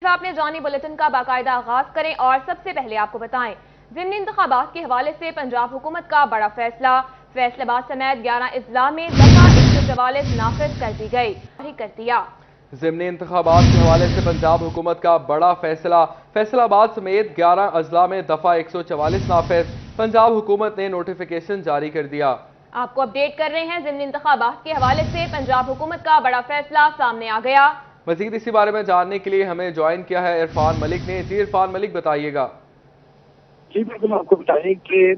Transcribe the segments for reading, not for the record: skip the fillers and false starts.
आपने जानी बुलेटिन का बाकायदा आगाज करें और सबसे पहले आपको बताएं ज़िमनी इंतखाबात के हवाले से पंजाब हुकूमत का बड़ा फैसला। फैसलाबाद समेत 11 अजला में दफा 144 नाफिज कर दी गई कर दिया। ज़िमनी इंतखाबात के हवाले से पंजाब हुकूमत का बड़ा फैसला। फैसलाबाद समेत 11 अजला में दफा 144 नाफिज। पंजाब हुकूमत ने नोटिफिकेशन जारी कर दिया। आपको अपडेट कर रहे हैं ज़िमनी इंतखाबात के हवाले से पंजाब हुकूमत का बड़ा फैसला सामने आ गया। मजीद इसी बारे में जानने के लिए हमें ज्वाइन किया है इरफान मलिक ने। जी इरफान मलिक बताइएगा। जी बिल्कुल, आपको बताएं कि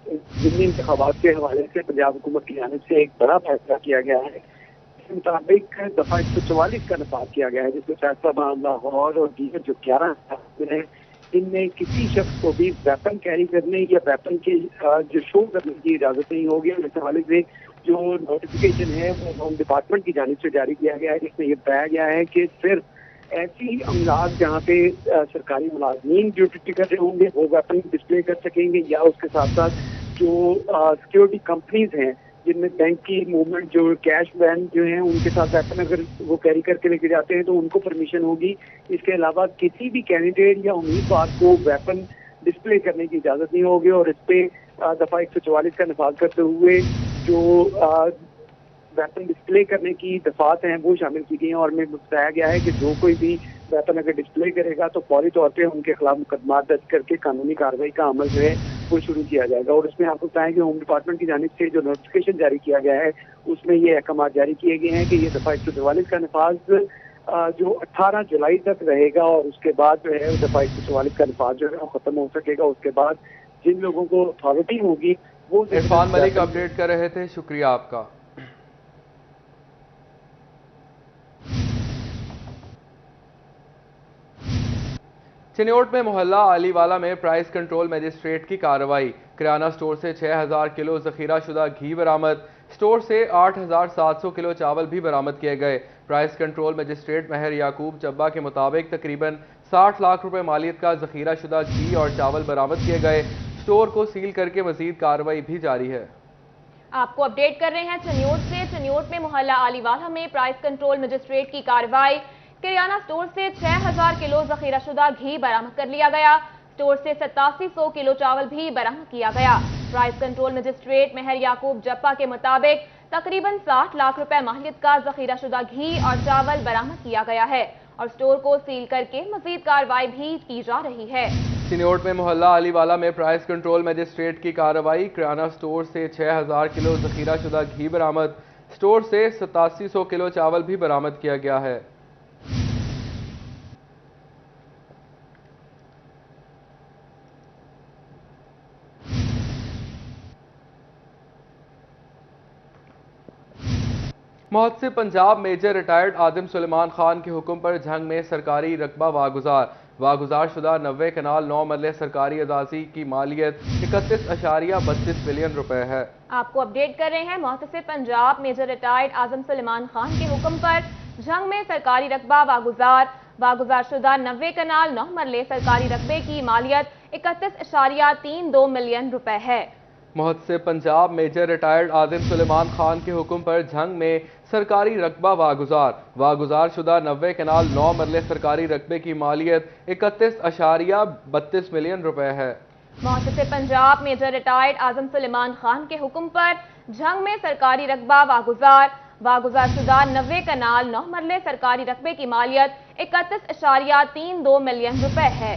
ज़िमनी इंतखाबात के हवाले से पंजाब हुकूमत की जानिब से एक बड़ा फैसला किया गया है। इसके मुताबिक दफा 144 का नफाज किया गया है, जिसमें फैसलाबाद, लाहौर और दीगर जो 11 हैं, इनमें किसी शख्स को भी वेपन कैरी करने या वेपन के जो शो करने की इजाजत नहीं होगी। और इस हवाले से जो नोटिफिकेशन है वो होम डिपार्टमेंट की जानिब से जारी किया गया है, जिसमें यह बताया गया है कि सिर्फ ऐसी अमलाक जहाँ पे सरकारी मुलाजमीन ड्यूटी कर रहे होंगे वो वेपन डिस्प्ले कर सकेंगे, या उसके साथ साथ जो सिक्योरिटी कंपनीज हैं जिनमें बैंक की मूवमेंट, जो कैश वैन जो है उनके साथ वेपन अगर वो कैरी करके लेके जाते हैं तो उनको परमिशन होगी। इसके अलावा किसी भी कैंडिडेट या उम्मीदवार को वेपन डिस्प्ले करने की इजाजत नहीं होगी। और इस पे दफा 144 का नफाज करते हुए जो वेपन डिस्प्ले करने की दफात हैं वो शामिल की गई हैं। और में बताया गया है कि जो कोई भी वेपन अगर डिस्प्ले करेगा तो फौरी तौर पे उनके खिलाफ मुकदमा दर्ज करके कानूनी कार्रवाई का अमल जो है वो शुरू किया जाएगा। और इसमें आपको बताएं कि होम डिपार्टमेंट की जानिब से जो नोटिफिकेशन जारी किया गया है उसमें ये अहकाम जारी किए गए हैं कि ये दफा 144 का नफाज जो 18 जुलाई तक रहेगा और उसके बाद जो है दफा 144 का नफाज जो है वो खत्म हो सकेगा। उसके बाद जिन लोगों को अथॉरिटी होगी वो इरफान मलिक अपडेट कर रहे थे, शुक्रिया आपका। चिन्योट में मोहल्ला आलीवाला में प्राइस कंट्रोल मजिस्ट्रेट की कार्रवाई। किराना स्टोर से 6000 किलो जखीरा शुदा घी बरामद। स्टोर से 8700 किलो चावल भी बरामद किए गए। प्राइस कंट्रोल मजिस्ट्रेट महर याकूब जब्बा के मुताबिक तकरीबन 60 लाख रुपए मालियत का जखीरा शुदा घी और चावल बरामद किए गए। स्टोर को सील करके मजीद कार्रवाई भी जारी है। आपको अपडेट कर रहे हैं चिन्योट से। चिन्योट में मोहल्ला आलीवाला में प्राइस कंट्रोल मजिस्ट्रेट की कार्रवाई। किराना स्टोर से 6000 किलो जखीरा शुदा घी बरामद कर लिया गया। स्टोर से 8700 किलो चावल भी बरामद किया गया। प्राइस कंट्रोल मजिस्ट्रेट महर याकूब जप्पा के मुताबिक तकरीबन 60 लाख रुपए मालियत का जखीरा शुदा घी और चावल बरामद किया गया है और स्टोर को सील करके मजीद कार्रवाई भी की जा रही है। चिन्योट में मोहल्ला आलीवाला में प्राइस कंट्रोल मजिस्ट्रेट की कार्रवाई। किराना स्टोर से 6000 किलो जखीरा शुदा घी बरामद। स्टोर से 8700 किलो चावल भी बरामद किया गया है। मुहत्सिब पंजाब मेजर रिटायर्ड आदिम सुलेमान खान के हुक्म पर झंग में सरकारी रकबा वागुजार शुदा 90 कनाल 9 मरले सरकारी अदाजी की मालियत 31.32 मिलियन रुपए है। आपको अपडेट कर रहे हैं मुहत्सिब पंजाब मेजर रिटायर्ड आजम सुलेमान खान के हुक्म पर झंग में सरकारी रकबा वागुजार शुदा 90 कनाल 9 मरले सरकारी रकबे की मालियत 31.32 मिलियन रुपए है। मुहत्सिब पंजाब मेजर रिटायर्ड आदिम सुलेमान खान के हुक्म पर झंग में सरकारी रकबा वागुजार शुदा 90 कनाल 9 मरले सरकारी रकबे की मालियत 31.32 मिलियन रुपए है। मुहत्सिब पंजाब मेजर रिटायर्ड आजम सुलेमान खान के हुक्म पर झंग में सरकारी रकबा वागुजार शुदा 90 कनाल 9 मरले सरकारी रकबे की मालियत 31.32 मिलियन रुपए है।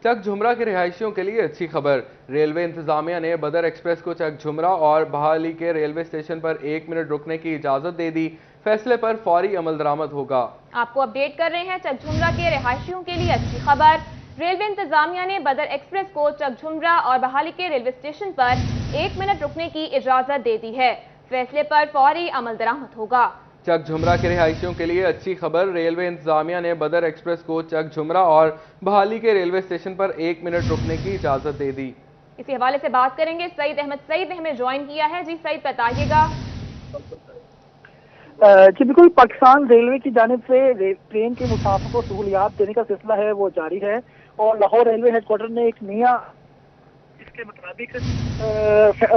चक झुमरा के रिहायशियों के लिए अच्छी खबर। रेलवे इंतजामिया ने बदर एक्सप्रेस को चक झुमरा और बहाली के रेलवे स्टेशन पर 1 मिनट रुकने की इजाजत दे दी। फैसले पर फौरी अमल दरामद होगा। आपको अपडेट कर रहे हैं चक झुमरा के रिहायशियों के लिए अच्छी खबर। रेलवे इंतजामिया ने बदर एक्सप्रेस को चक झुमरा और बहाली के रेलवे स्टेशन पर 1 मिनट रुकने की इजाजत दे दी है। फैसले पर फौरी अमल दरामद होगा। चक झुमरा के रिहायशियों के लिए अच्छी खबर। रेलवे इंतजामिया ने बदर एक्सप्रेस को चक झुमरा और बहाली के रेलवे स्टेशन पर 1 मिनट रुकने की इजाजत दे दी। इसी हवाले से बात करेंगे सईद अहमद ने हमें ज्वाइन किया है। जी सईद बताइएगा। जी बिल्कुल, पाकिस्तान रेलवे की जानिब से ट्रेन के मुसाफिर को सहूलियात देने का सिलसिला है वो जारी है और लाहौर रेलवे हेडक्वार्टर ने एक नया के मुताबिक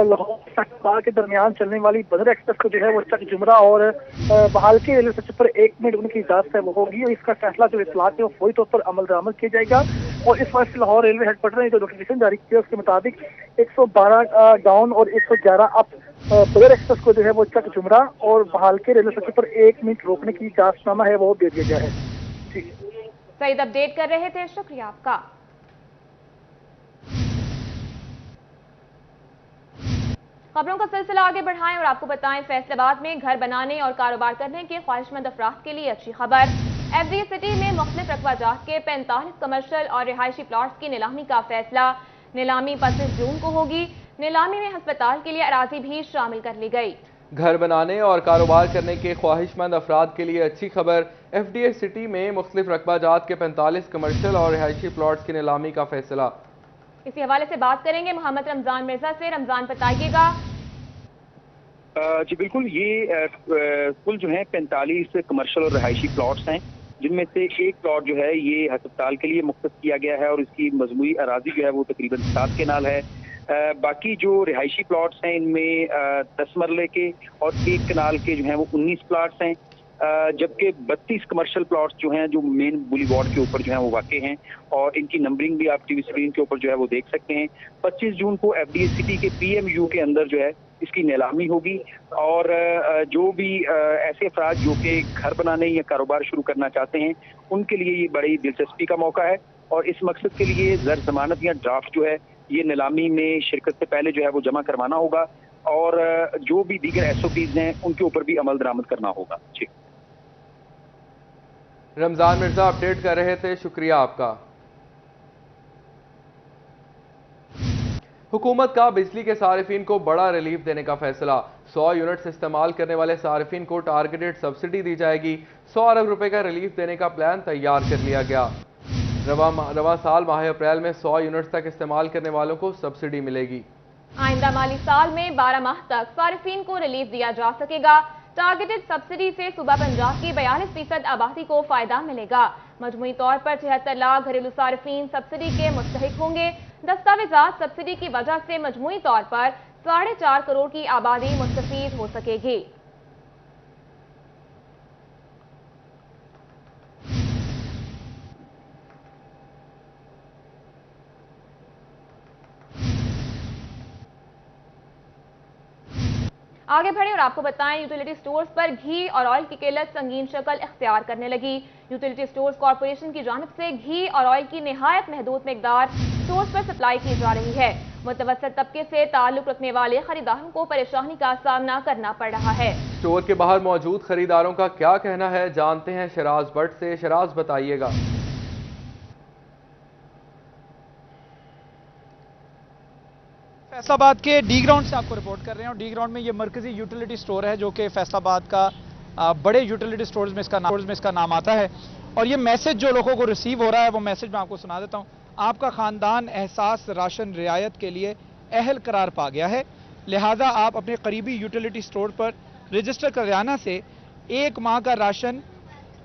लाहौर फैसलाबाद के दरमियान चलने वाली बदर एक्सप्रेस को जो है वो चक जुमरा और बहाल के रेलवे स्टेशन पर 1 मिनट उनकी इजाजत है वो होगी, और इसका फैसला जो इतलात है वो फौरी तौर पर अमल दरामद किया जाएगा। और इस वक्त लाहौर रेलवे हेडक्वार्टर ने जो नोटिफिकेशन जारी किया उसके मुताबिक 112 डाउन और 111 अप बदर एक्सप्रेस को जो है वो चक जुमरा और बहाल के रेलवे स्टेशन पर 1 मिनट रोकने की इजाजतनामा है वो दे दिया गया है। ठीक है, सईद अपडेट कर रहे थे, शुक्रिया आपका। खबरों का सिलसिला आगे बढ़ाएं और आपको बताएं, फैसलाबाद में घर बनाने और कारोबार करने के ख्वाहिशमंद अफराद के लिए अच्छी खबर। एफडीए सिटी में मुख्तलिफ रकबाजात के 45 कमर्शियल और रिहायशी प्लॉट्स की नीलामी का फैसला। नीलामी 25 जून को होगी। नीलामी में अस्पताल के लिए अराजी भी शामिल कर ली गई। घर बनाने और कारोबार करने के ख्वाहिशमंद अफराद के लिए अच्छी खबर। एफडीए सिटी में मुख्तलिफ रकबाजात के 45 कमर्शियल और रिहायशी प्लॉट्स की नीलामी का फैसला। इसी हवाले से बात करेंगे मोहम्मद रमजान मिर्जा से। रमजान, बताइएगा। जी बिल्कुल, ये कुल जो है 45 कमर्शियल और रिहायशी प्लॉट्स हैं, जिनमें से एक प्लॉट जो है ये अस्पताल के लिए मुख्तस किया गया है और इसकी मजमूई अराजी जो है वो तकरीबन 7 केनाल है। बाकी जो रिहायशी प्लॉट्स हैं इनमें 10 मरले के और 1 कनाल के जो हैं वो 19 प्लॉट्स हैं, जबकि 32 कमर्शियल प्लॉट्स जो हैं जो मेन बुलीवार्ड के ऊपर जो है वो वाक़े हैं और इनकी नंबरिंग भी आप टीवी स्क्रीन के ऊपर जो है वो देख सकते हैं। 25 जून को एफडीए सिटी के पीएमयू के अंदर जो है इसकी नीलामी होगी और जो भी ऐसे अफराद जो कि घर बनाने या कारोबार शुरू करना चाहते हैं उनके लिए ये बड़ी दिलचस्पी का मौका है और इस मकसद के लिए ज़र ज़मानत या ड्राफ्ट जो है ये नीलामी में शिरकत से पहले जो है वो जमा करवाना होगा और जो भी दीगर एसओपीज हैं उनके ऊपर भी अमल दरामद करना होगा। जी, रमजान मिर्जा अपडेट कर रहे थे, शुक्रिया आपका। हुकूमत का बिजली के सारिफीन को बड़ा रिलीफ देने का फैसला। 100 यूनिट्स इस्तेमाल करने वाले सारिफीन को टारगेटेड सब्सिडी दी जाएगी। 100 अरब रुपए का रिलीफ देने का प्लान तैयार कर लिया गया। रवा साल माह अप्रैल में 100 यूनिट्स तक इस्तेमाल करने वालों को सब्सिडी मिलेगी। आइंदा माली साल में 12 माह तक सारिफीन को रिलीफ दिया जा सकेगा। टारगेटेड सब्सिडी से सूबा पंजाब की 42% आबादी को फायदा मिलेगा। मजमूई तौर पर 76 लाख घरेलू सारिफीन सब्सिडी के मुस्तहिक होंगे। दस्तावेजात सब्सिडी की वजह से मजमूई तौर पर 4.5 करोड़ की आबादी मुस्तफीद हो सकेगी। आगे बढ़े और आपको बताएं, यूटिलिटी स्टोर्स पर घी और ऑयल की किल्लत संगीन शक्ल इख्तियार करने लगी। यूटिलिटी स्टोर्स कॉरपोरेशन की जानिब से घी और ऑयल की निहायत महदूद मिकदार स्टोर्स पर सप्लाई की जा रही है। मुतवस्सित तबके से ताल्लुक रखने वाले खरीदारों को परेशानी का सामना करना पड़ रहा है। स्टोर के बाहर मौजूद खरीदारों का क्या कहना है, जानते हैं शराज भट्ट से। शराज, बताइएगा। फैसलाबाद के डी ग्राउंड से आपको रिपोर्ट कर रहे हैं और डी ग्राउंड में ये मरकजी यूटिलिटी स्टोर है जो कि फैसलाबाद का बड़े यूटिलिटी स्टोर्स में इसका नाम आता है। और ये मैसेज जो लोगों को रिसीव हो रहा है वो मैसेज मैं आपको सुना देता हूँ। आपका खानदान एहसास राशन रियायत के लिए अहल करार पा गया है, लिहाजा आप अपने करीबी यूटिलिटी स्टोर पर रजिस्टर कराना से 1 माह का राशन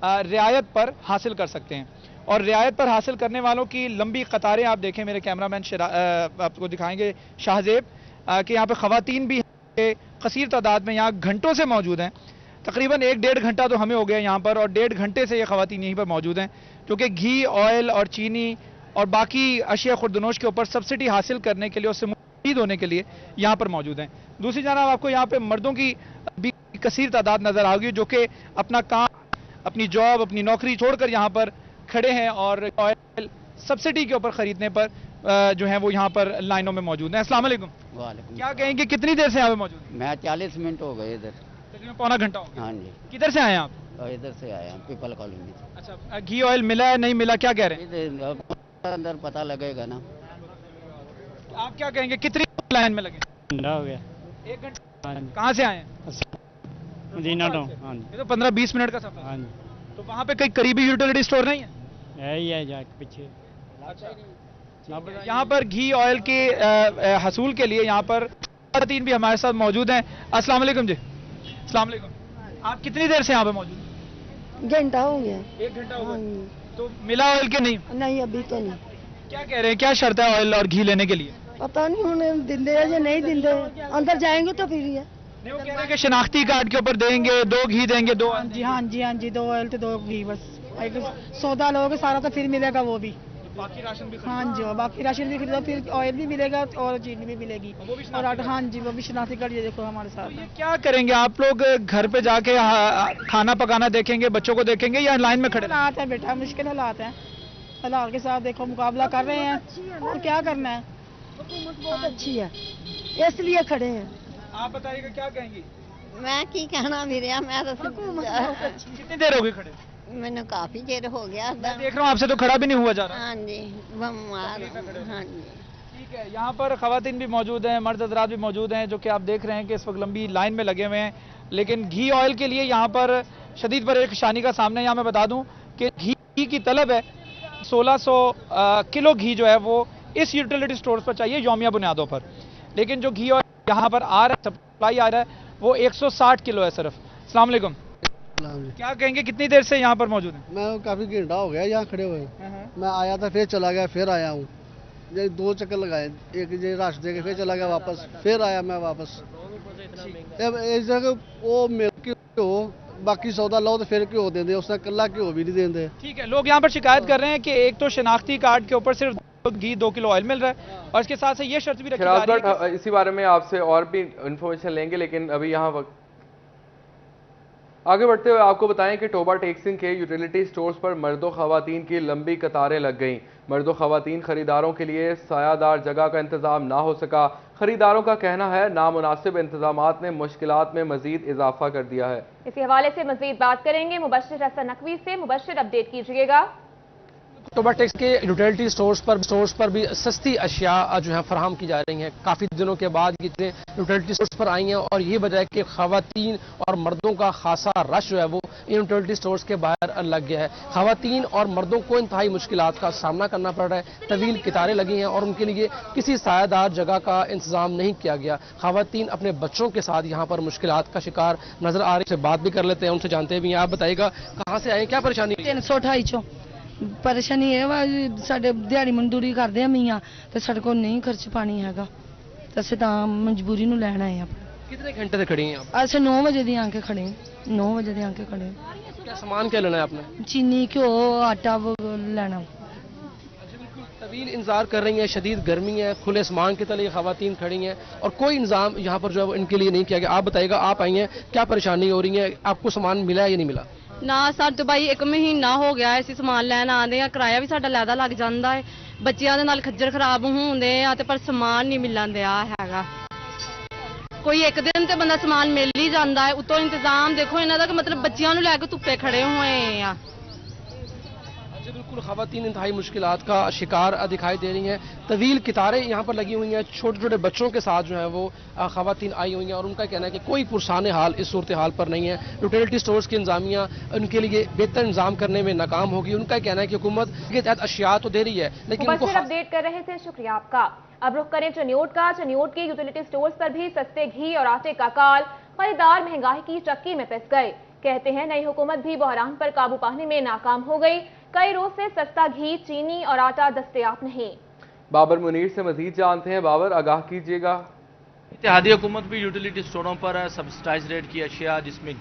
रियायत पर हासिल कर सकते हैं। और रियायत पर हासिल करने वालों की लंबी कतारें आप देखें, मेरे कैमरामैन आपको दिखाएंगे शाहजेब कि यहाँ पे खवातीन भी कसीर तादाद में यहाँ घंटों से मौजूद हैं। तकरीबन 1-1.5 घंटा तो हमें हो गया यहाँ पर और 1.5 घंटे से ये खवातीन यहीं पर मौजूद हैं क्योंकि घी, ऑयल और चीनी और बाकी अशिया खुर्दनोश के ऊपर सब्सिडी हासिल करने के लिए, उससे मुस्तफीद होने के लिए यहाँ पर मौजूद हैं। दूसरी जानब आपको यहाँ पे मर्दों की भी कसीर तादाद नजर आओगी जो कि अपना काम, अपनी जॉब, अपनी नौकरी छोड़कर यहाँ पर खड़े हैं और ऑयल सब्सिडी के ऊपर खरीदने पर जो है वो यहाँ पर लाइनों में मौजूद हैं। अस्सलाम वालेकुम। वालेकुम। क्या कहेंगे, कितनी देर से यहाँ पे मौजूद हैं? मैं 40 मिनट हो गए इधर। तकरीबन पौना घंटा हो गया। हाँ जी। किधर से आए हैं आप? और इधर से आया हूँ, पीपल कॉलोनी से। अच्छा, घी ऑयल मिला है, नहीं मिला, क्या कह रहे हैं? इधर अंदर पता लगेगा ना। आप क्या कहेंगे, कितनी लाइन में लगे? घंटा हो गया। 1 घंटा। कहाँ से आए हैं? मदीना टाउन। हाँ जी। ये तो 15-20 मिनट का सफर। हाँ जी। तो वहाँ पे कहीं करीबी यूटिलिटी स्टोर नहीं है? यही है जाके पीछे। यहाँ पर घी ऑयल के हसूल के लिए यहाँ पर तीन भी हमारे साथ मौजूद हैं। अस्सलाम वालेकुम जी। अस्सलाम वालेकुम। आप कितनी देर से यहाँ पे मौजूद हैं? घंटा हो गया। 1 घंटा हो गया। तो मिला ऑयल के नहीं? नहीं, अभी तो नहीं। क्या कह रहे हैं, क्या शर्त है ऑयल और घी लेने के लिए? पता नहीं हुण दिंदे है या नहीं दिंदे, अंदर जाएंगे तो फिर ही है। नहीं, वो कह रहे हैं कि शनाख्ती कार्ड के ऊपर देंगे, 2 घी देंगे, 2 हाँ जी हाँ जी हाँ जी, 2 ऑयल तो 2 घी, बस एक सौदा लोगे सारा तो फिर मिलेगा वो भी, बाकी राशन भी हाँ जी, और बाकी राशन भी खरीदो, फिर ऑयल भी मिलेगा और चीनी भी मिलेगी और आटा, हाँ जी वो भी शनाख्ती कार्ड, ये देखो हमारे साथ। ये क्या करेंगे आप लोग? घर पे जाके खाना पकाना देखेंगे, बच्चों को देखेंगे या लाइन में खड़े? हालात है बेटा, मुश्किल हालात हैं, हालात के साथ देखो मुकाबला कर रहे हैं और क्या करना है। हुकूमत बहुत अच्छी है इसलिए खड़े हैं। आप बताइएगा क्या कहेंगी? मैं की कहना भी रहा, मैं तो कितनी देर होगी खड़े? मैंने काफी देर हो गया। मैं देख रहा हूँ आपसे तो खड़ा भी नहीं हुआ जा रहा। हाँ जी, बीमार, हाँ जी। ठीक है, यहाँ पर खवातीन भी मौजूद हैं, मर्द हज़रात भी मौजूद हैं, जो कि आप देख रहे हैं कि इस वक्त लंबी लाइन में लगे हुए हैं, लेकिन घी ऑयल के लिए यहाँ पर शदीद परेशानी का सामना। यहाँ मैं बता दूँ कि घी की तलब है, 1600 किलो घी जो है वो इस यूटिलिटी स्टोर्स पर चाहिए यौमिया बुनियादों पर, लेकिन जो घी ऑयल यहाँ पर आ रहा है, सप्लाई आ रहा है, वो 160 किलो है सिर्फ। अस्सलाम वालेकुम, क्या कहेंगे, कितनी देर से यहाँ पर मौजूद हैं? मैं काफ़ी घंटा हो गया यहाँ खड़े हुए। मैं आया था फिर चला गया, फिर आया हूँ, ये 2 चक्कर लगाए, एक ये राशन दे के फिर चला गया वापस, फिर आया मैं वापस। इस जगह वो मिल्क हो, बाकी सौदा लो तो फिर क्यों देंगे, उसने कल्ला क्यों भी नहीं देंगे। ठीक है, लोग यहाँ पर शिकायत कर रहे हैं कि एक तो शनाख्ती कार्ड के ऊपर सिर्फ घी 2 किलो ऑयल मिल रहा है और इसके साथ से ये शर्त भी रखी जा रही है कि इसी बारे में आपसे और भी इंफॉर्मेशन लेंगे, लेकिन अभी यहाँ वक्त आगे बढ़ते हुए आपको बताएं कि टोबा टेक्सिंग के यूटिलिटी स्टोर्स पर मर्दों खवातीन की लंबी कतारें लग गईं। मर्दों खवातीन खरीदारों के लिए सायादार जगह का इंतजाम ना हो सका। खरीदारों का कहना है नामुनासिब इंतजामात ने मुश्किलात में मजीद इजाफा कर दिया है। इसी हवाले से मजीद बात करेंगे मुबश्शिर हसन नकवी से। मुबश्शिर, अपडेट कीजिएगा। टोबा टैक्स के यूटिलिटी स्टोर्स पर भी सस्ती अशिया जो है फराहम की जा रही हैं। काफ़ी दिनों के बाद ये यूटिलिटी स्टोर्स पर आई हैं और ये वजह है कि खवातीन और मर्दों का खासा रश जो है वो इन यूटिलिटी स्टोर्स के बाहर लग गया है। खवातीन और मर्दों को इंतहाई मुश्किलात का सामना करना पड़ रहा है। तवील कितारें लगी हैं और उनके लिए किसी सायादार जगह का इंतजाम नहीं किया गया। खवातीन अपने बच्चों के साथ यहाँ पर मुश्किलात का शिकार नजर आ रही है। बात भी कर लेते हैं, उनसे जानते भी हैं। आप बताइएगा कहाँ से आए, क्या परेशानी? 328 परेशानी है वा साडे दिहाड़ी मजदूरी करते हैं मियाँ, तो साडे को नहीं खर्च पानी हैगा, तो असें तां मजबूरी नूं लैण आए। कितने घंटे से खड़ी हैं आप? असें 9 बजे दी आके खड़े, 9 बजे दी आके खड़े। क्या सामान क्या लेना है आपने? चीनी, घ्यो, आटा वो लेना। तवील इंतजार कर रही हैं, शदीद गर्मी है, खुले आसमान के तले खवातीन खड़ी हैं और कोई इंतजाम यहाँ पर जो है वो इनके लिए नहीं किया गया। आप बताइएगा, आप आई हैं, क्या परेशानी हो रही है, आपको सामान मिला या नहीं मिला? ना साड तो भाई 1 महीना हो ਗਿਆ ਐ ਅਸੀਂ ਸਮਾਨ ਲੈਣ ਆਂਦੇ ਆ, ਕਿਰਾਇਆ ਵੀ ਸਾਡਾ ਲੈਦਾ ਲੱਗ ਜਾਂਦਾ ਹੈ, ਬੱਚਿਆਂ ਦੇ ਨਾਲ ਖੱਜਲ ਖਰਾਬ ਹੁੰਦੇ ਆ ਤੇ ਪਰ ਸਮਾਨ ਨਹੀਂ ਮਿਲਣ ਦਿਆ ਹੈਗਾ। ਕੋਈ ਇੱਕ ਦਿਨ ਤੇ ਬੰਦਾ ਸਮਾਨ ਮਿਲ ਹੀ ਜਾਂਦਾ ਹੈ, ਉਤੋਂ ਇੰਤਜ਼ਾਮ ਦੇਖੋ ਇਹਨਾਂ ਦਾ ਕਿ ਮਤਲਬ ਬੱਚਿਆਂ ਨੂੰ ਲੈ ਕੇ ਧੁੱਪੇ ਖੜੇ ਹੋਏ ਆ। बिल्कुल खवातीन इंतहाई मुश्किलात का शिकार दिखाई दे रही हैं। तवील कितारें यहाँ पर लगी हुई हैं, छोटे छोटे बच्चों के साथ जो है वो खवातीन आई हुई हैं और उनका कहना है कि कोई पुरसाने हाल इस सूरत हाल पर नहीं है। यूटिलिटी स्टोर्स की इंतजामिया उनके लिए बेहतर इंतजाम करने में नाकाम होगी। उनका कहना है कि हुकूमत के तहत अशिया तो दे रही है, लेकिन अपडेट कर रहे थे, शुक्रिया आपका। अब रुख करें चनियोट का। चनियोट के यूटिलिटी स्टोर्स पर भी सस्ते घी और आटे का काल। खरीदार महंगाई की चक्की में पिस गए। कहते हैं नई हुकूमत भी बहरान पर काबू पाने में नाकाम हो गई। कई रोज से सस्ता घी, चीनी और आटा दस्तयाब नहीं। बाबर मुनीर से मजीद जानते हैं। बाबर, आगाह कीजिएगा। इत्तेहादी हुकूमत भी यूटिलिटी स्टोरों पर सब्सिडाइज रेट की अशिया जिसमें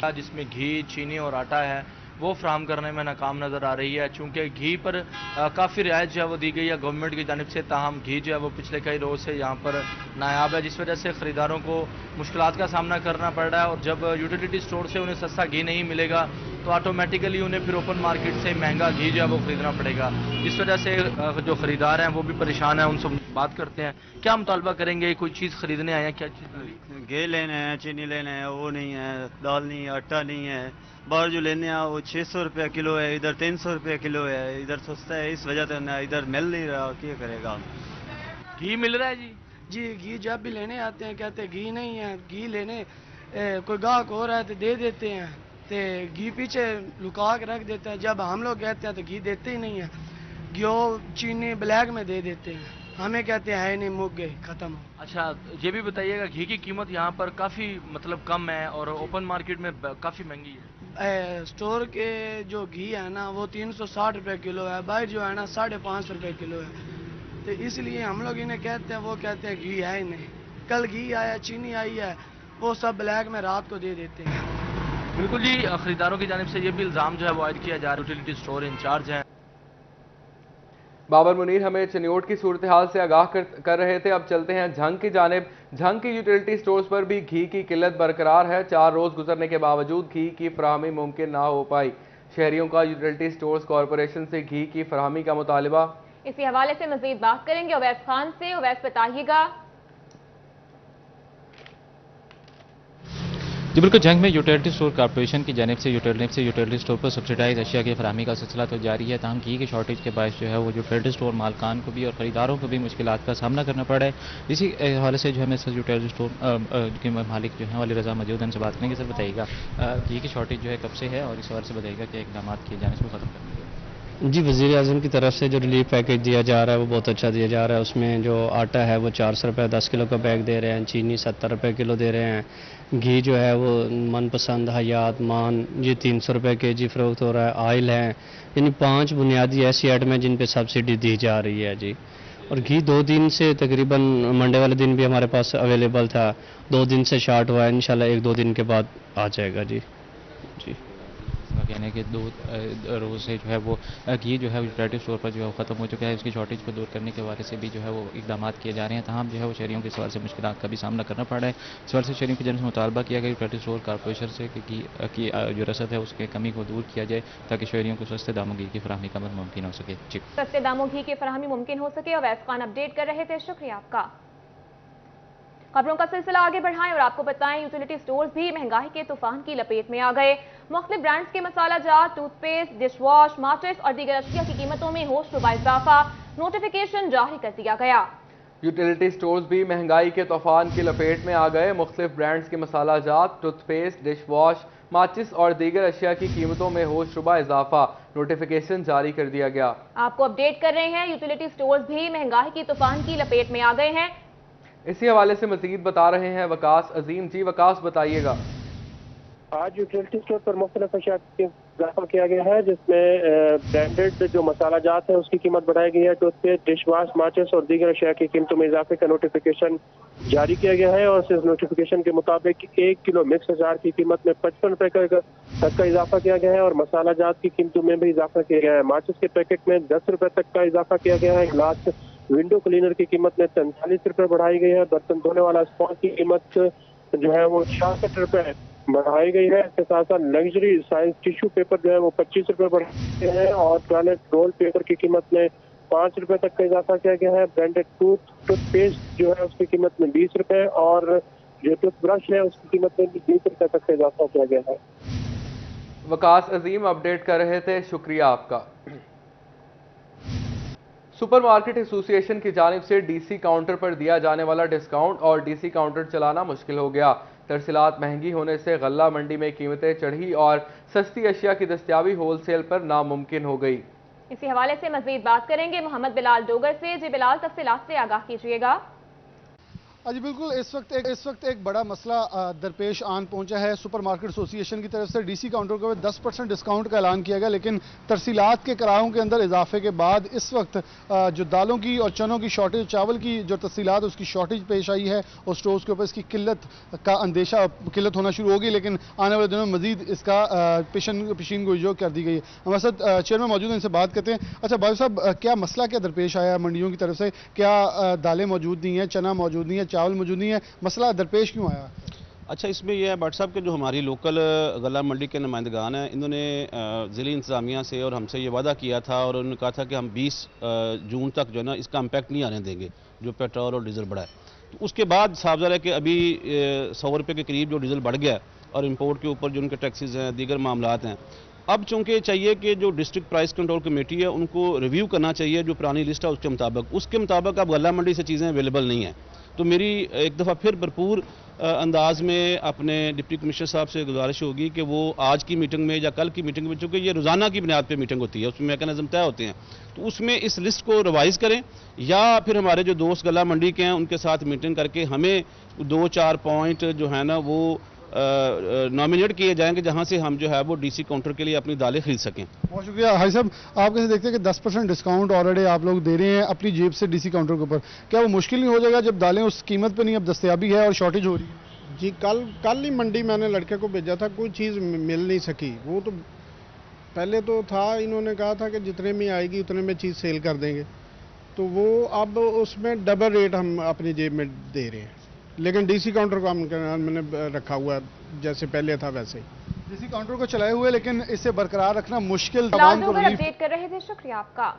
घी, चीनी और आटा है वो फ्राहम करने में नाकाम नज़र आ रही है। चूँकि घी पर काफ़ी रियायत जो है वो दी गई है गवर्नमेंट की जानिब से, ताहम घी जो है वो पिछले कई रोज़ से यहाँ पर नायाब है, जिस वजह से ख़रीदारों को मुश्किलात का सामना करना पड़ रहा है। और जब यूटिलिटी स्टोर से उन्हें सस्ता घी नहीं मिलेगा तो ऑटोमेटिकली उन्हें फिर ओपन मार्केट से महंगा घी जो है वो ख़रीदना पड़ेगा, जिस वजह से जो ख़रीदार हैं वो भी परेशान हैं। उनसे बात करते हैं, क्या मुतालबा करेंगे? कोई चीज़ ख़रीदने आए हैं? क्या चीज़? घी लेने हैं, चीनी लेने हैं, वो नहीं है, दाल नहीं है, आटा नहीं है। बाहर जो लेने हैं वो 600 रुपये किलो है, इधर 300 रुपये किलो है, इधर सस्ता है, इस वजह से ना इधर मिल नहीं रहा, क्या करेगा। घी मिल रहा है जी घी जब भी लेने आते हैं कहते हैं घी नहीं है, घी लेने कोई गाहक हो रहा है तो दे देते हैं, तो घी पीछे लुका के रख देते हैं। जब हम लोग कहते हैं तो घी देते ही नहीं है, घी चीनी ब्लैक में दे देते हैं, हमें कहते हैं है नहीं, मुक गए, खत्म। अच्छा, ये भी बताइएगा, घी की कीमत यहाँ पर काफ़ी मतलब कम है और ओपन मार्केट में काफ़ी महंगी है। स्टोर के जो घी है ना वो 360 रुपये किलो है, बाहर जो है ना 550 रुपये किलो है। तो इसलिए हम लोग इन्हें कहते हैं, वो कहते हैं घी है ही नहीं। कल घी आया, चीनी आई है, वो सब ब्लैक में रात को दे देते हैं। बिल्कुल जी, खरीदारों की जानिब से ये भी इल्ज़ाम जो है वो आयद किया जा रहा है। यूटिलिटी स्टोर इंचार्ज हैं बाबर मुनीर हमें चनियोट की सूरत हाल से आगाह कर रहे थे। अब चलते हैं झंग की जानिब। झंग की यूटिलिटी स्टोर्स पर भी घी की किल्लत बरकरार है। 4 रोज गुजरने के बावजूद घी की फराहमी मुमकिन ना हो पाई। शहरियों का यूटिलिटी स्टोर्स कॉरपोरेशन से घी की फराहमी का मुतालिबा। इसी हवाले से मजीद बात करेंगे अवैस खान से। अवैस, बताइएगा। जी बिल्कुल, जंग में यूटिलिटी स्टोर कॉर्पोरेशन की जानिब से यूटिलिटी स्टोर पर सब्सिडाइज अशिया की फराहमी का सिलसिला तो जारी है। ताहम घी की शॉर्टेज के बायस जो है वो यूटिलिटी स्टोर मालकान को भी और ख़रीदारों को भी मुश्किलात का सामना करना पड़ा है। इसी हवाले से जो है मैं यूटिलिटी स्टोर के मालिक जो है वाली रजा मौजूद हैं, उनसे बात करेंगे। सर बताइएगा, घी की शॉर्टेज जो है कब से है और इस हवाले से बताइएगा क्या इकदाम किए जाने इसको ख़त्म करने के? जी, वज़ीर आज़म की तरफ से जो रिलीफ पैकेज दिया जा रहा है वो बहुत अच्छा दिया जा रहा है। उसमें जो आटा है वो 400 रुपये 10 किलो का बैग दे रहे हैं, चीनी 70 रुपये किलो दे रहे हैं, घी जो है वो मनपसंद हयात मान ये 300 रुपये केजी फ़रोख्त हो रहा है, ऑयल है। यानी 5 बुनियादी ऐसी आइटम है जिन पे सब्सिडी दी जा रही है जी। और घी 2 दिन से तकरीबन मंडे वाले दिन भी हमारे पास अवेलेबल था, 2 दिन से शार्ट हुआ है। इंशाल्लाह 1-2 दिन के बाद आ जाएगा जी। कहने के 2 रोज़ से जो है वो घी जो है यूटिलिटी स्टोर पर जो है वो ख़त्म हो चुका है। उसकी शॉर्टेज को दूर करने के बारे से भी जो है वो इकदाम किए जा रहे हैं। तमाम जो है वो शहरियों के सवाल से मुश्किलात का भी सामना करना पड़ रहा है। इस सवाल से शहरियों की जनता से मुतालबा किया गया यूटिलिटी स्टोर कॉर्पोरेशन से कि घी की जो रसद है उसके कमी को दूर किया जाए ताकि शहरियों को सस्ते दामों घी की फराहमी का मुमकिन हो सके। जी, सस्ते दामों घी की फराहमी मुमकिन हो सके। अवैस खान अपडेट कर रहे थे, शुक्रिया आपका। खबरों का सिलसिला आगे बढ़ाएं और आपको बताएं यूटिलिटी स्टोर्स भी महंगाई के तूफान की लपेट में आ गए। मुख्तलिफ ब्रांड्स के मसाला जात, टूथपेस्ट, डिश वॉश, माचिस और दीगर अशिया की कीमतों में होशरुबा इजाफा नोटिफिकेशन जारी कर दिया गया। यूटिलिटी स्टोर्स भी महंगाई के तूफान की लपेट में आ गए। मुख्तलिफ ब्रांड्स के मसाला जात, टूथपेस्ट, डिश वॉश, माचिस और दीगर अशिया की कीमतों में होशरुबा इजाफा नोटिफिकेशन जारी कर दिया गया। आपको अपडेट कर रहे हैं, यूटिलिटी स्टोर्स भी महंगाई की तूफान की लपेट में आ गए हैं। इसी हवाले से मजीद बता रहे हैं वकास अजीम। जी वकास, बताइएगा। आज यूटिलिटी स्टोर पर मुख्तलिफ अशिया की इजाफा किया गया है, जिसमें ब्रांडेड जो मसाला जात है उसकी कीमत बढ़ाई गई है। टूथपेस्ट, डिश वॉश, माचिस और दीगर अशिया की कीमतों में इजाफे का नोटिफिकेशन जारी किया गया है। और इस नोटिफिकेशन के मुताबिक 1 किलो मिक्स अचार की कीमत में 55 रुपये तक का इजाफा किया गया है और मसाला जात की कीमतों में भी इजाफा किया गया है। माचिस के पैकेट में 10 रुपये तक का इजाफा किया गया है। ग्लास विंडो क्लीनर की कीमत में 45 रुपये बढ़ाई गई है। बर्तन धोने वाला स्पॉन्ज की कीमत जो है वो 66 रुपये बढ़ाई गई है। इसके साथ साथ लग्जरी साइज टिश्यू पेपर जो है वो 25 रुपये बढ़ाए गए हैं और टॉयलेट रोल पेपर की कीमत में 5 रुपये तक का इजाफा किया गया है। ब्रांडेड टूथपेस्ट जो है उसकी कीमत में 20 रुपये और जो टूथब्रश है उसकी कीमत में भी 20 रुपये तक का इजाफा किया गया है। वकास अजीम अपडेट कर रहे थे, शुक्रिया आपका। सुपरमार्केट एसोसिएशन की जानिब से डीसी काउंटर पर दिया जाने वाला डिस्काउंट और डीसी काउंटर चलाना मुश्किल हो गया। तरसीलात महंगी होने से गल्ला मंडी में कीमतें चढ़ी और सस्ती अशिया की दस्तयाबी होलसेल पर नामुमकिन हो गई। इसी हवाले से मजीद बात करेंगे मोहम्मद बिलाल डोगर से। जी बिलाल, तफसीलात से आगाह कीजिएगा। जी बिल्कुल, इस वक्त एक बड़ा मसला दरपेश आन पहुंचा है। सुपरमार्केट एसोसिएशन की तरफ से डीसी काउंटर को 10% डिस्काउंट का ऐलान किया गया, लेकिन तरसीलात के किरायों के अंदर इजाफे के बाद इस वक्त जो दालों की और चनों की शॉर्टेज, चावल की जो तरसीलात उसकी शॉर्टेज पेश आई है और स्टोर्स के ऊपर इसकी किल्लत होना शुरू होगी, लेकिन आने वाले दिनों में मजीद इसका पेशीन गोई कर दी गई है। हमारे साथ चेयरमैन मौजूद हैं, इनसे बात करते हैं। अच्छा भाई साहब, क्या मसला क्या दरपेश आया मंडियों की तरफ से? क्या दालें मौजूद नहीं है, चना मौजूद नहीं है, चावल मौजूद नहीं है, मसला दरपेश क्यों आया? अच्छा, इसमें यह है भट्ट साहब के जो हमारी लोकल गला मंडी के नुमाइंदगान हैं, इन्होंने ज़िली इंतज़ामिया से और हमसे ये वादा किया था और उन्होंने कहा था कि हम 20 जून तक जो है ना इसका इम्पैक्ट नहीं आने देंगे जो पेट्रोल और डीज़ल बढ़ा है। तो उसके बाद साफ ज़ाहिर है कि अभी 100 रुपये के करीब जो डीज़ल बढ़ गया और इम्पोर्ट के ऊपर जो उनके टैक्सेस हैं, दीगर मामलात हैं, अब चूंकि चाहिए कि जो डिस्ट्रिक्ट प्राइस कंट्रोल कमेटी है उनको रिव्यू करना चाहिए जो पुरानी लिस्ट है उसके मुताबिक अब गला मंडी से चीज़ें अवेलेबल नहीं हैं। तो मेरी एक दफ़ा फिर भरपूर अंदाज में अपने डिप्टी कमिश्नर साहब से गुजारिश होगी कि वो आज की मीटिंग में या कल की मीटिंग में, चूँकि ये रोज़ाना की बुनियाद पे मीटिंग होती है, उसमें मैकेनिज्म तय होते हैं, तो उसमें इस लिस्ट को रिवाइज़ करें या फिर हमारे जो दोस्त गला मंडी के हैं उनके साथ मीटिंग करके हमें 2-4 पॉइंट जो है ना वो नॉमिनेट किए जाएंगे जहां से हम जो है वो डीसी काउंटर के लिए अपनी दालें खरीद सकें। बहुत शुक्रिया हाई साहब। आप कैसे देखते हैं कि 10% डिस्काउंट ऑलरेडी आप लोग दे रहे हैं अपनी जेब से डीसी काउंटर के ऊपर, क्या वो मुश्किल नहीं हो जाएगा जब दालें उस कीमत पे नहीं अब दस्तयाबी है और शॉर्टेज हो रही है? जी कल ही मंडी मैंने लड़के को भेजा था, कोई चीज़ मिल नहीं सकी। वो तो पहले तो था, इन्होंने कहा था कि जितने में आएगी उतने में चीज़ सेल कर देंगे, तो वो अब उसमें डबल रेट हम अपनी जेब में दे रहे हैं। लेकिन डीसी काउंटर को हमने रखा हुआ जैसे पहले था वैसे ही। डीसी काउंटर को चलाए हुए, लेकिन इसे बरकरार रखना मुश्किल। अपडेट कर रहे थे, शुक्रिया आपका।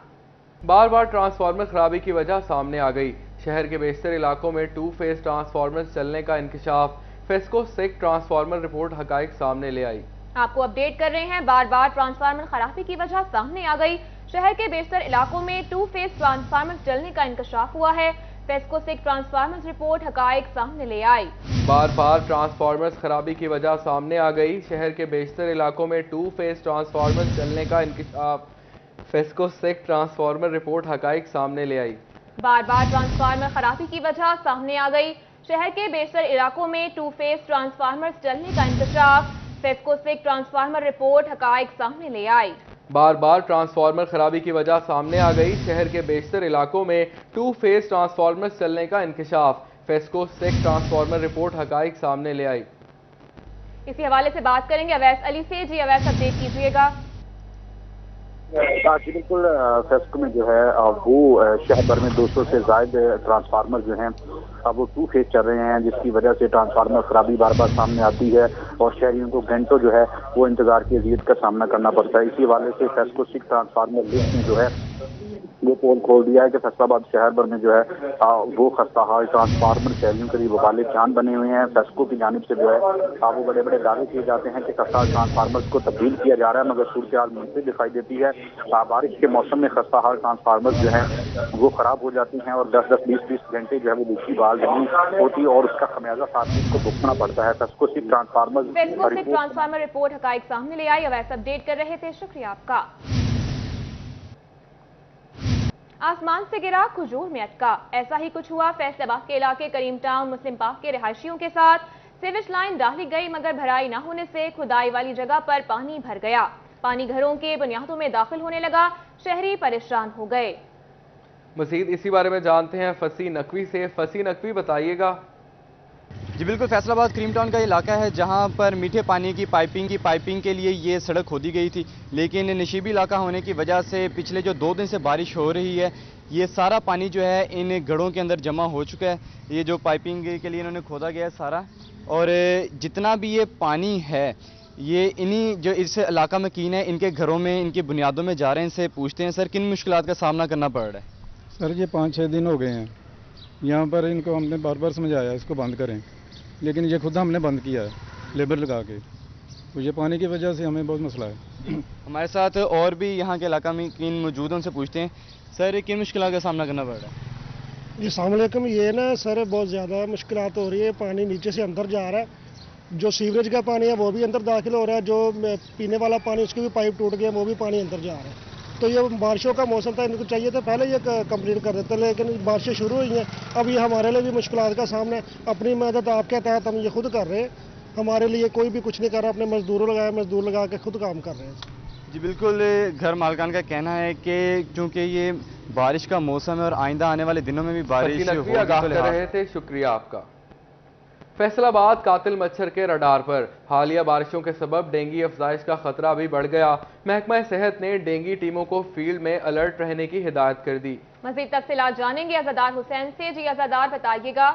बार बार ट्रांसफार्मर खराबी की वजह सामने आ गई। शहर के बेशतर इलाकों में 2 फेज ट्रांसफार्मर चलने का इंकशाफ। फेस्को सेक ट्रांसफार्मर रिपोर्ट हकाइक सामने ले आई। आपको अपडेट कर रहे हैं, बार बार ट्रांसफार्मर खराबी की वजह सामने आ गई। शहर के बेशतर इलाकों में 2 फेज ट्रांसफार्मर चलने का इंकशाफ हुआ है। फेस्को सेक ट्रांसफार्मर रिपोर्ट हकाइक सामने ले आई। बार बार ट्रांसफार्मर्स खराबी की वजह सामने आ गई। शहर के बेशतर इलाकों में 2 फेज ट्रांसफार्मर चलने का इंकशाफ। फेस्को सेक ट्रांसफार्मर रिपोर्ट हकाइक सामने ले आई। बार बार ट्रांसफार्मर खराबी की वजह सामने आ गई। शहर के बेशतर इलाकों में 2 फेज ट्रांसफार्मर चलने का इंकशाफ। फेस्को सेक ट्रांसफार्मर रिपोर्ट हकाइक सामने ले आई। बार बार ट्रांसफार्मर खराबी की वजह सामने आ गई। शहर के बेशतर इलाकों में 2 फेज ट्रांसफार्मर चलने का इंकशाफ। फेस्को सेक ट्रांसफार्मर रिपोर्ट हकाइक सामने ले आई। इसी हवाले से बात करेंगे अवैस अली से। जी अवैस, अपडेट कीजिएगा। जी बिल्कुल, फेस्को में जो है वो शहर भर में 200 से ज्यादा ट्रांसफार्मर जो हैं अब वो 2 फेज चल रहे हैं, जिसकी वजह से ट्रांसफार्मर खराबी बार बार सामने आती है और शहरियों को घंटों जो है वो इंतजार की अजियत का सामना करना पड़ता है। इसी हवाले से फेस्को सेक ट्रांसफार्मर लिस्ट ने जो है वो पोल खोल दिया है कि फैसलाबाद शहर भर में जो है वो खस्ता हाल ट्रांसफार्मर शहरियों के लिए वबाल जान बने हुए हैं। फेस्को की जानिब से जो है वो बड़े बड़े दावे किए जाते हैं कि खस्ता हाल ट्रांसफार्मर को तब्दील किया जा रहा है, मगर सूरत हाल मुंफिद दिखाई देती है। बारिश के मौसम में खस्ता हाल ट्रांसफार्मर जो है वो खराब हो जाती हैं और 10-10, 20-20 घंटे जो है वो दूसरी बाल नहीं होती और उसका खमियाजा साथ को भुगतना पड़ता है। फेस्को सेक ट्रांसफार्मर रिपोर्ट हकाइक सामने ले आई। अवैस अपडेट कर रहे थे, शुक्रिया आपका। आसमान से गिरा, खुजूर में अटका, ऐसा ही कुछ हुआ फैसलाबाद के इलाके करीम टाउन मुस्लिम पार्क के रिहायशियों के साथ। सीवेज लाइन डाली गई मगर भराई न होने से खुदाई वाली जगह पर पानी भर गया। पानी घरों के बुनियादों में दाखिल होने लगा। शहरी परेशान हो गए। मजीद इसी बारे में जानते हैं फसी नकवी से। फसी नकवी, बताइएगा। जी बिल्कुल, फैसलाबाद क्रीम टाउन का इलाका है जहां पर मीठे पानी की पाइपिंग के लिए ये सड़क खोदी गई थी, लेकिन नशीबी इलाका होने की वजह से पिछले जो 2 दिन से बारिश हो रही है ये सारा पानी जो है इन गढ़ों के अंदर जमा हो चुका है। ये जो पाइपिंग के लिए इन्होंने खोदा गया है सारा, और जितना भी ये पानी है ये इन्हीं जो इस इलाका में कीन है इनके घरों में, इनकी बुनियादों में जा रहे हैं। इनसे पूछते हैं सर किन मुश्किलात का सामना करना पड़ रहा है। सर ये 5-6 दिन हो गए हैं यहाँ पर, इनको हमने बार बार समझाया इसको बंद करें, लेकिन ये खुद हमने बंद किया है लेबर लगा के, तो ये पानी की वजह से हमें बहुत मसला है। हमारे साथ और भी यहाँ के इलाका में किन मौजूद हैं, उनसे पूछते हैं सर किन मुश्किलात का सामना करना पड़ रहा है। जी अस्सलाम वालेकुम। ये ना सर बहुत ज़्यादा मुश्किलात हो रही है, पानी नीचे से अंदर जा रहा है, जो सीवरेज का पानी है वो भी अंदर दाखिल हो रहा है, जो पीने वाला पानी उसकी भी पाइप टूट गया वो भी पानी अंदर जा रहा है। तो ये बारिशों का मौसम था, इनको चाहिए था पहले ये कंप्लीट कर देते, लेकिन बारिशें शुरू हुई हैं। अब ये हमारे लिए भी मुश्किलात का सामना है। अपनी मदद आपके तहत हम ये खुद कर रहे हैं, हमारे लिए कोई भी कुछ नहीं कर रहा, अपने मजदूर लगा के खुद काम कर रहे हैं। जी बिल्कुल, घर मालकान का कहना है कि चूँकि ये बारिश का मौसम है और आइंदा आने वाले दिनों में भी बारिश कर रहे थे। शुक्रिया आपका। फैसलाबाद कातिल मच्छर के रडार पर। हालिया बारिशों के सबब डेंगू अफजाइश का खतरा भी बढ़ गया। महकमा सेहत ने डेंगू टीमों को फील्ड में अलर्ट रहने की हिदायत कर दी। मजीद तफसीलात जानेंगे अज़ादार हुसैन से। जी अज़ादार, बताइएगा।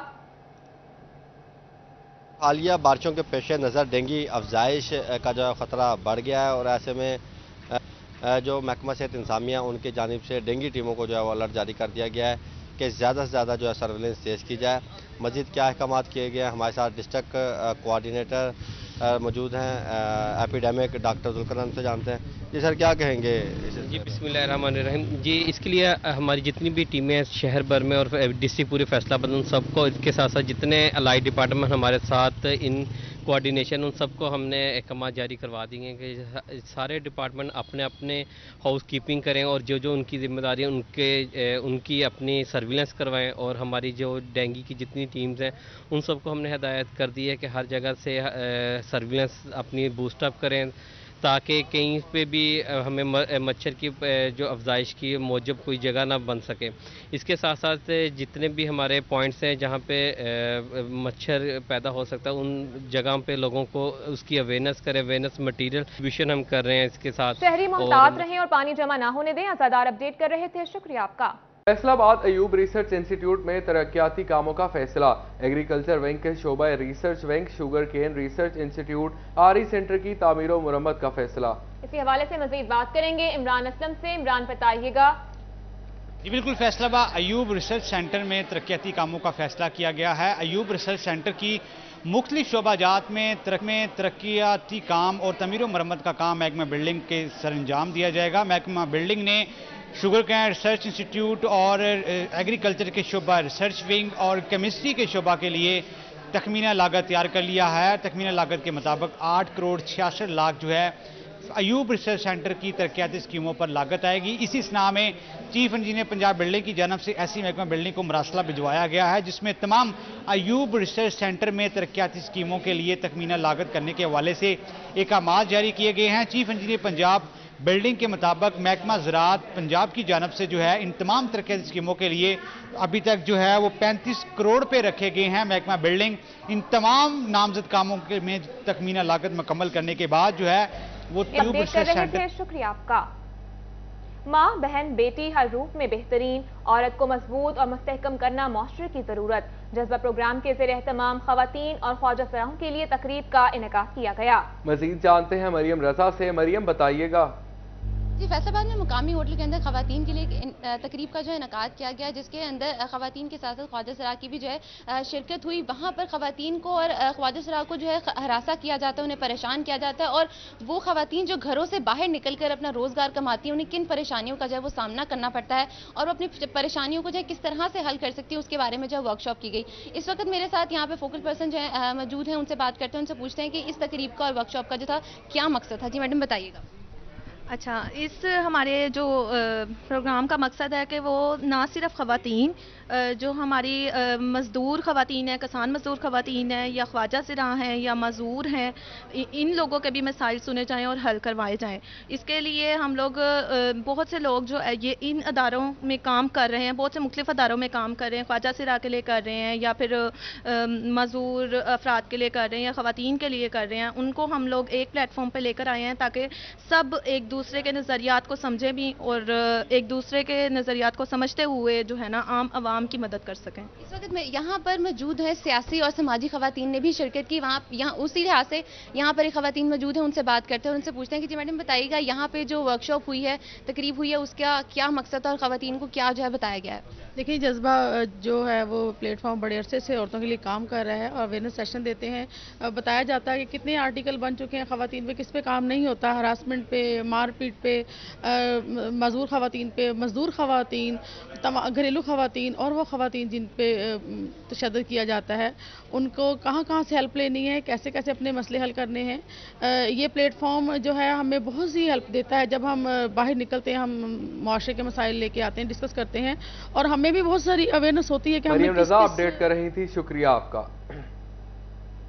हालिया बारिशों के पेश नज़र डेंगू अफजाइश का जो खतरा बढ़ गया है और ऐसे में जो महकमा सेहत इंतजामिया उनकी जानिब से डेंगू टीमों को जो है वो अलर्ट जारी कर दिया गया है कि ज़्यादा से ज़्यादा जो है सर्वेलेंस तेज़ की जाए। मज़ीद क्या अहकाम किए गए हैं, हमारे साथ डिस्ट्रिक्ट कोऑर्डिनेटर मौजूद हैं एपिडेमिक डॉक्टर जुल्करनाम से जानते हैं। जी सर क्या कहेंगे। जी बिस्मिल्लाहिर्रहमानिर्रहीम। जी इसके लिए हमारी जितनी भी टीमें शहर भर में और डिस्ट्रिक्ट पूरे फैसलाबाद उन सबको, इसके साथ साथ जितने अलाइड डिपार्टमेंट हमारे साथ इनको कोऑर्डिनेशन उन सबको हमने अहकाम जारी करवा दिए कि सारे डिपार्टमेंट अपने अपने हाउस कीपिंग करें और जो जो उनकी जिम्मेदारी है उनकी अपनी सर्विलेंस करवाएं। और हमारी जो डेंगू की जितनी टीम्स हैं उन सबको हमने हदायत कर दी है कि हर जगह से सर्विलेंस अपनी बूस्टअप करें ताकि कहीं पे भी हमें मच्छर की जो अफजाइश की मौजूद कोई जगह ना बन सके। इसके साथ साथ जितने भी हमारे पॉइंट्स हैं जहाँ पे मच्छर पैदा हो सकता है उन जगह पे लोगों को उसकी अवेयरनेस करें, अवेयरनेस मटीरियल डिस्ट्रीब्यूशन हम कर रहे हैं इसके साथ। शहरी मोहतात रहें और पानी जमा ना होने दें। आज़ादार अपडेट कर रहे थे, शुक्रिया आपका। फैसलाबाद अयूब रिसर्च इंस्टीट्यूट में तरक्याती कामों का फैसला। एग्रीकल्चर विंग के शोबा research wing, sugar cane research institute, आरी सेंटर की तामीर और मुरम्मत का फैसला। इसी हवाले से मजीद बात करेंगे इमरान असलम से। इमरान बताइएगा। जी बिल्कुल, फैसलाबाद अयूब रिसर्च सेंटर में तरक्याती कामों का फैसला किया गया है। अयूब रिसर्च सेंटर की मुख्तलिफ शोबाजात में तरक्याती काम और तमीर मरम्मत का काम महकमा बिल्डिंग के सर अंजाम दिया जाएगा। महकमा बिल्डिंग ने शुगर कैन रिसर्च इंस्टीट्यूट और एग्रीकल्चर के शोबा रिसर्च विंग और केमिस्ट्री के शोबा के लिए तखमीना लागत तैयार कर लिया है। तखमीना लागत के मुताबिक 8 करोड़ 66 लाख जो है अयूब रिसर्च सेंटर की तरक्याती स्कीमों पर लागत आएगी। इसी स्ना में चीफ इंजीनियर पंजाब बिल्डिंग की जानब से ऐसी महकमा बिल्डिंग को मरासला भिजवाया गया है जिसमें तमाम अयूब रिसर्च सेंटर में तरक्याती स्कीमों के लिए तखमीना लागत करने के हवाले से अहकाम जारी किए गए हैं। चीफ इंजीनियर पंजाब बिल्डिंग के मुताबिक महकमा ज़राअत पंजाब की जानब से जो है इन तमाम तरक्याती स्कीमों के लिए अभी तक जो है वो 35 करोड़ पे रखे गए हैं। महकमा बिल्डिंग इन तमाम नामजद कामों के में तखमीना लागत मुकम्मल करने के बाद जो है वो ट्यूब रिसर्च सेंटर। शुक्रिया आपका। माँ, बहन, बेटी हर रूप में बेहतरीन, औरत को मजबूत और मुस्तहकम करना मुआशरे की जरूरत। जज्बा प्रोग्राम के ज़ेर एहतमाम खवातीन और ख्वाजा सराहों के लिए तकरीब का इनेकाद किया गया। मजीद जानते हैं मरियम रजा से। मरियम बताइएगा। जी, फैसलाबाद में मुकामी होटल के अंदर खवातीन के लिए तकरीब का जो है इनेकाद किया गया जिसके अंदर खवातीन के साथ साथ ख्वाजा सराह की भी जो है शिरकत हुई। वहाँ पर खवातीन को और ख्वाजा सराह को जो है हरासा किया जाता है, उन्हें परेशान किया जाता है और वो खवातीन जो घरों से बाहर निकल कर अपना रोज़गार कमाती हैं उन्हें किन परेशानियों का जो है वो सामना करना पड़ता है और वो अपनी परेशानियों को जो है किस तरह से हल कर सकती है उसके बारे में जो है वर्कशॉप की गई। इस वक्त मेरे साथ यहाँ पे फोकल पर्सन जो है मौजूद हैं, उनसे बात करते हैं, उनसे पूछते हैं कि इस तकरीब का और वर्कशॉप का जो था क्या मकसद था। जी मैडम बताइएगा। अच्छा, इस हमारे जो प्रोग्राम का मकसद है कि वो ना सिर्फ ख़वातीन जो हमारी मज़दूर ख़वातीन हैं, किसान मज़दूर ख़वातीन हैं या ख्वाजा सिराह हैं या मज़दूर हैं, इन लोगों के भी मसाइल सुने जाएं और हल करवाए जाएं। इसके लिए हम लोग बहुत से लोग जो ये इन अदारों में काम कर रहे हैं, बहुत से मुख्तलिफ अदारों में काम कर रहे हैं, ख्वाजा सिराह के लिए कर रहे हैं या फिर मज़दूर अफराद के लिए कर रहे हैं या ख़वातीन के लिए कर रहे हैं, उनको हम लोग एक प्लेटफॉर्म पर लेकर आए हैं ताकि सब एक दूसरे के नज़रियात को समझें भी और एक दूसरे के नज़रियात को समझते हुए जो है ना आम आवाम की मदद कर सकें। इस वक्त में यहाँ पर मौजूद है सियासी और समाजी खवातीन ने भी शिरकत की। यहाँ उसी लिहाज से यहाँ पर एक खवातीन मौजूद है, उनसे बात करते हैं और उनसे पूछते हैं कि जी मैडम बताइएगा, यहाँ पे जो वर्कशॉप हुई है, तकरीब हुई है, उसका क्या मकसद था और खवातीन को क्या जो है बताया गया है? देखिए, जज्बा जो है वो प्लेटफॉर्म बड़े अरसे से औरतों के लिए काम कर रहा है और अवेयरनेस सेशन देते हैं। बताया जाता है कि कितने आर्टिकल बन चुके हैं खवातीन पे, किस पे काम नहीं होता, हरासमेंट पे, मारपीट पे, मजदूर खवातीन पे, मजदूर खवातीन, घरेलू खवातीन और वो खवातीन जिन पे तशद्दुद किया जाता है, उनको कहाँ कहाँ से हेल्प लेनी है, कैसे कैसे अपने मसले हल करने हैं। ये प्लेटफॉर्म जो है हमें बहुत सी हेल्प देता है। जब हम बाहर निकलते हैं, हम मुआशरे के मसाइल लेके आते हैं, डिस्कस करते हैं और हमें भी बहुत सारी अवेयरनेस होती है कि मरियम रजा अपडेट कर रही थी। शुक्रिया आपका।